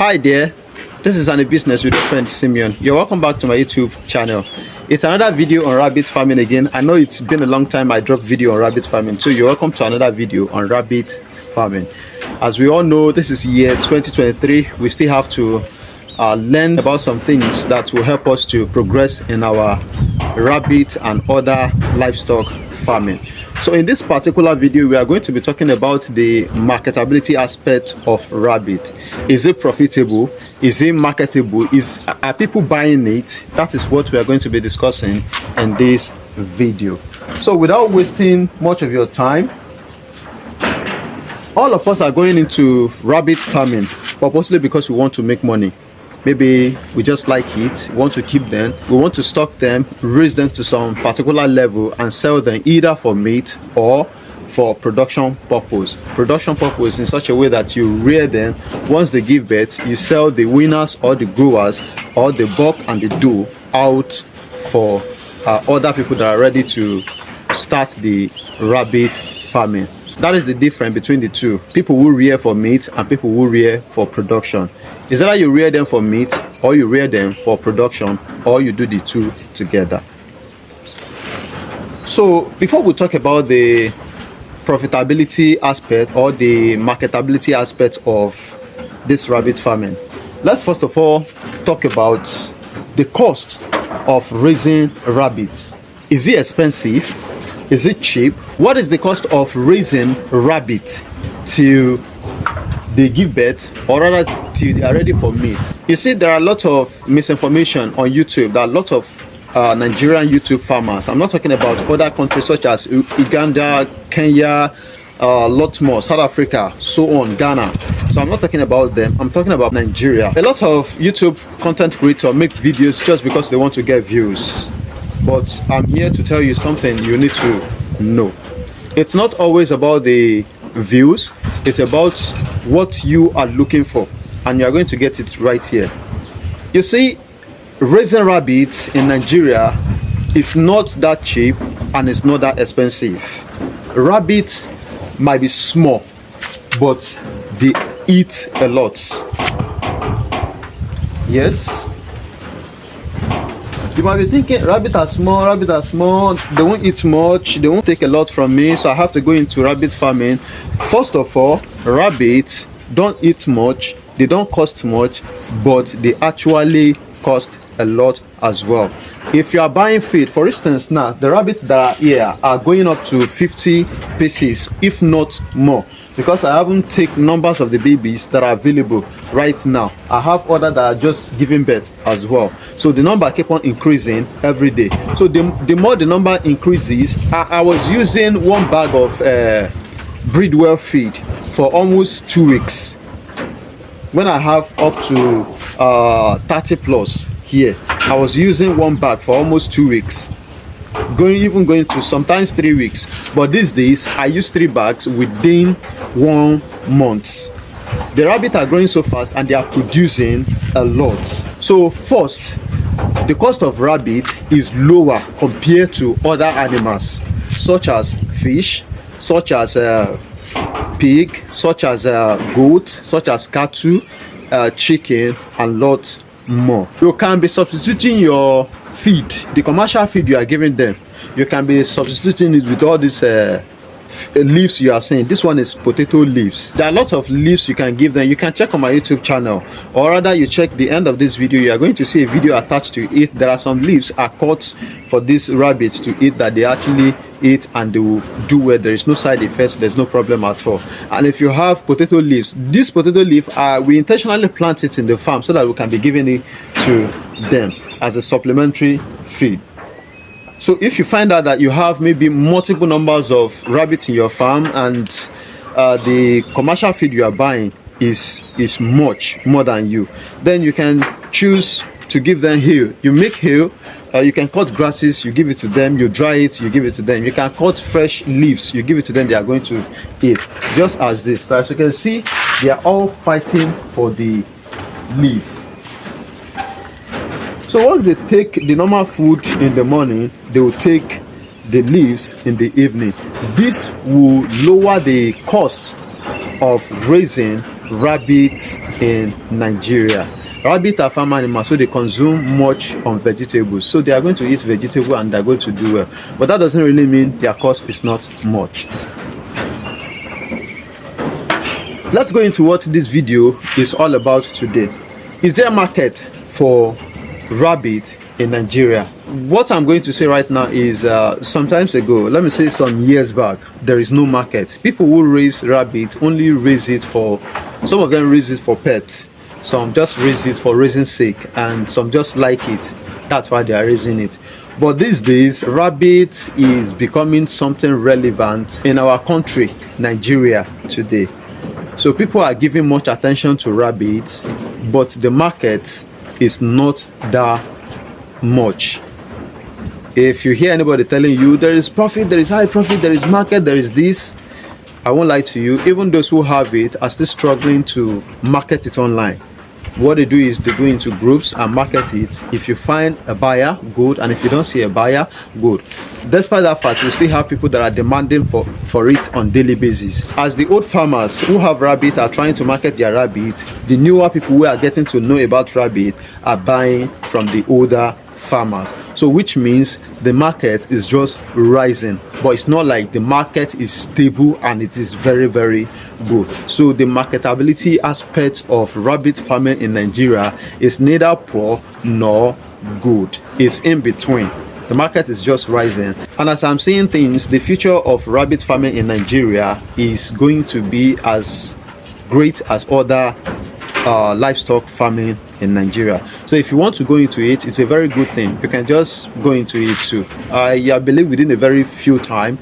Hi there, this is AniBusiness with your friend Simeon. You're welcome back to my YouTube channel. It's another video on rabbit farming again. I know it's been a long time I dropped video on rabbit farming, so you're welcome to another video on rabbit farming. As we all know, this is year 2023. We still have to learn about some things that will help us to progress in our rabbit and other livestock farming. So in this particular video, we are going to be talking about the marketability aspect of rabbit. Is it profitable? Is it marketable? Are people buying it? That is what we are going to be discussing in this video. So without wasting much of your time, all of us are going into rabbit farming purposely because we want to make money. Maybe we just like it, we want to keep them, we want to stock them, raise them to some particular level and sell them either for meat or for production purpose. Production purpose in such a way that you rear them. Once they give birth, you sell the winners or the growers or the buck and the doe out for other people that are ready to start the rabbit farming. That is the difference between the two. People who rear for meat and people who rear for production. Is that you rear them for meat or you rear them for production, or you do the two together? So before we talk about the profitability aspect or the marketability aspect of this rabbit farming, let's first of all talk about the cost of raising rabbits. Is it expensive? Is it cheap? What is the cost of raising rabbit till they give birth, or rather till they are ready for meat? You see, there are a lot of misinformation on YouTube. There are a lot of Nigerian YouTube farmers. I'm not talking about other countries such as Uganda, Kenya, lot more, South Africa, so on, Ghana. So I'm not talking about them. I'm talking about Nigeria. A lot of YouTube content creators make videos just because they want to get views. But I'm here to tell you something you need to know. It's not always about the views. It's about what you are looking for, and you are going to get it right here. You see, raising rabbits in Nigeria is not that cheap and it's not that expensive. Rabbits might be small, but they eat a lot. Yes. You might be thinking, rabbits are small, they won't eat much, they won't take a lot from me, so I have to go into rabbit farming. First of all, rabbits don't eat much, they don't cost much, but they actually cost a lot as well. If you are buying feed, for instance, now the rabbits that are here are going up to 50 pieces, if not more, because I haven't taken numbers of the babies that are available right now. I have others that are just giving birth as well, so the number keep on increasing every day. So the more the number increases, I was using one bag of breedwell feed for almost 2 weeks. When I have up to 30 plus here, I was using one bag for almost 2 weeks, going to sometimes 3 weeks. But these days I use 3 bags within 1 month. The rabbits are growing so fast and they are producing a lot. So first, the cost of rabbit is lower compared to other animals such as fish, such as pig, such as goat, such as cattle, chicken, and lots more. You can be substituting your feed, the commercial feed you are giving them. You can be substituting it with all these leaves you are seeing. This one is potato leaves. There are lots of leaves you can give them. You can check on my YouTube channel, or rather you check the end of this video. You are going to see a video attached to it. There are some leaves are cut for these rabbits to eat that they actually eat, and they will do well. There is no side effects, there's no problem at all. And if you have potato leaves, this potato leaf we intentionally plant it in the farm so that we can be giving it to them as a supplementary feed. So if you find out that you have maybe multiple numbers of rabbits in your farm and the commercial feed you are buying is much more than you, then you can choose to give them hay. You make hay. You can cut grasses, you give it to them. You dry it, you give it to them. You can cut fresh leaves, you give it to them. They are going to eat. Just as this. As you can see, they are all fighting for the leaf. So once they take the normal food in the morning, they will take the leaves in the evening. This will lower the cost of raising rabbits in Nigeria. Rabbits are farm animals, so they consume much on vegetables. So they are going to eat vegetable and they're going to do well. But that doesn't really mean their cost is not much. Let's go into what this video is all about today. Is there a market for rabbit in Nigeria? What I'm going to say right now is sometimes ago, let me say some years back, there is no market. People who raise rabbit only raise it for, some of them raise it for pets, some just raise it for raising sake, and some just like it. That's why they are raising it. But these days, rabbit is becoming something relevant in our country, Nigeria, today. So people are giving much attention to rabbits, but the market is not that much. If you hear anybody telling you there is profit, there is high profit, there is market, there is this, I won't lie to you, even those who have it are still struggling to market it online. What they do is they go into groups and market it. If you find a buyer, good, and if you don't see a buyer, good. Despite that fact, we still have people that are demanding for it on daily basis. As the old farmers who have rabbit are trying to market their rabbit, the newer people who are getting to know about rabbit are buying from the older farmers. So which means the market is just rising, but it's not like the market is stable and it is very, very good. So the marketability aspect of rabbit farming in Nigeria is neither poor nor good. It's in between. The market is just rising, and as I'm seeing things, the future of rabbit farming in Nigeria is going to be as great as other livestock farming in Nigeria. So if you want to go into it, it's a very good thing. You can just go into it too. I believe within a very few time,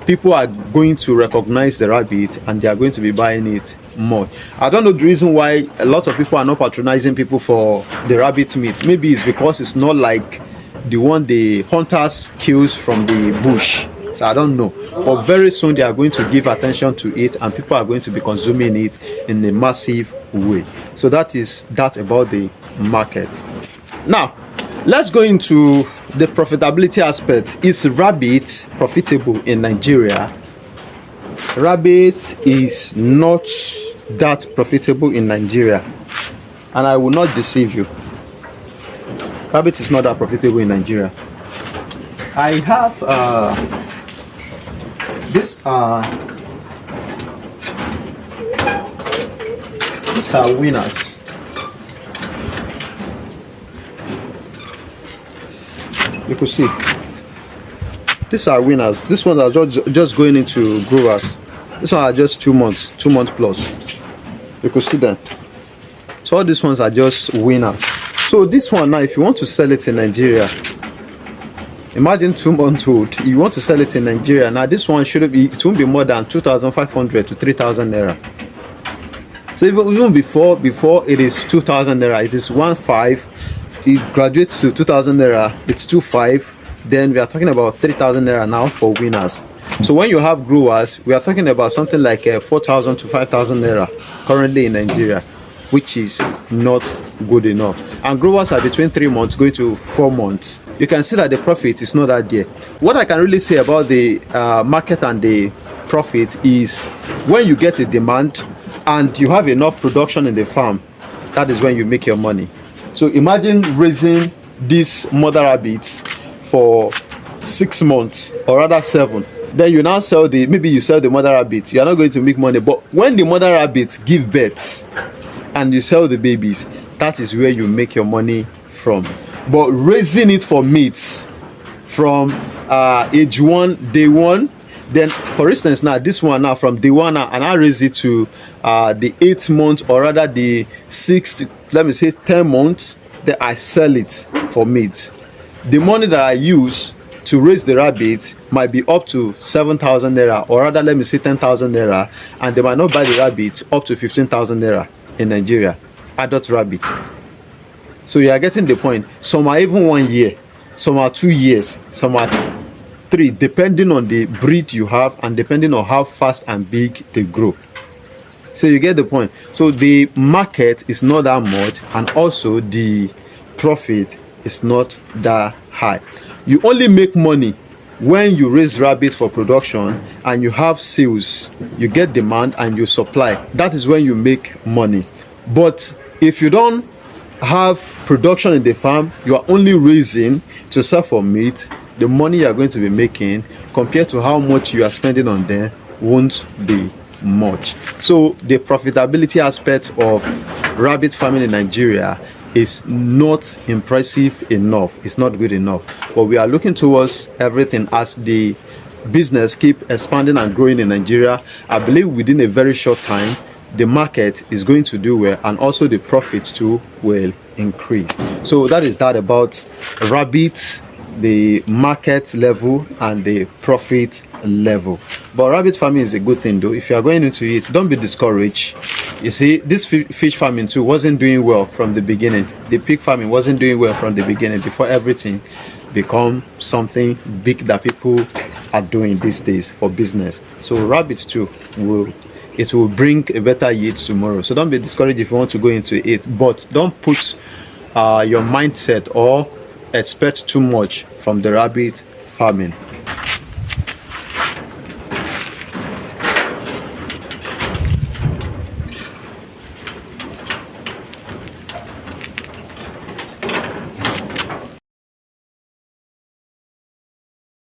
people are going to recognize the rabbit and they are going to be buying it more. I don't know the reason why a lot of people are not patronizing people for the rabbit meat. Maybe it's because it's not like the one the hunters kills from the bush. So I don't know, but very soon they are going to give attention to it and people are going to be consuming it in a massive way. So that is that about the market. Now let's go into the profitability aspect. Is rabbit profitable in Nigeria? Rabbit is not that profitable in Nigeria, and I will not deceive you. Rabbit is not that profitable in Nigeria. I have these are winners. You could see these are winners. This one are just going into growers. This one are just 2 months plus. You could see them. So all these ones are just winners. So this one now, if you want to sell it in Nigeria, imagine 2 months old, you want to sell it in Nigeria. Now this one shouldn't be, it won't be more than 2,500 to 3,000 naira. So even before it is 2,000 naira, it is 1.5. It graduates to 2,000 naira, it's 2.5. Then we are talking about 3,000 naira now for winners. So when you have growers, we are talking about something like 4,000 to 5,000 naira currently in Nigeria, which is not good enough. And growers are between 3 months going to 4 months. You can see that the profit is not that there. What I can really say about the market and the profit is when you get a demand and you have enough production in the farm, that is when you make your money. So imagine raising these mother rabbits for 6 months, or rather 7. Then you now sell maybe you sell the mother rabbits. You are not going to make money. But when the mother rabbits give birth and you sell the babies, that is where you make your money from. But raising it for meats from age 1, day 1, then for instance now this one now from day 1 now, and I raise it to the 8th month, or rather the 6th, let me say 10 months, then I sell it for meat. The money that I use to raise the rabbit might be up to 7,000 naira, or rather let me say 10,000 naira, and they might not buy the rabbit up to 15,000 naira in Nigeria, adult rabbit. So you are getting the point. Some are even 1 year, some are 2 years, some are 3, depending on the breed you have and depending on how fast and big they grow. So you get the point. So the market is not that much, and also the profit is not that high. You only make money when you raise rabbits for production and you have sales, you get demand and you supply, that is when you make money. But if you don't have production in the farm, you are only raising to sell for meat, the money you are going to be making compared to how much you are spending on them won't be much. So the profitability aspect of rabbit farming in Nigeria is not impressive enough. It's not good enough. But we are looking towards everything as the business keep expanding and growing in Nigeria. I believe within a very short time the market is going to do well, and also the profits too will increase. So that is that about rabbits, the market level and the profit level. But rabbit farming is a good thing though. If you are going into it, don't be discouraged. You see, this fish farming too wasn't doing well from the beginning. The pig farming wasn't doing well from the beginning, before everything become something big that people are doing these days for business. So rabbits too will bring a better yield tomorrow. So don't be discouraged if you want to go into it, but don't put your mindset or expect too much from the rabbit farming.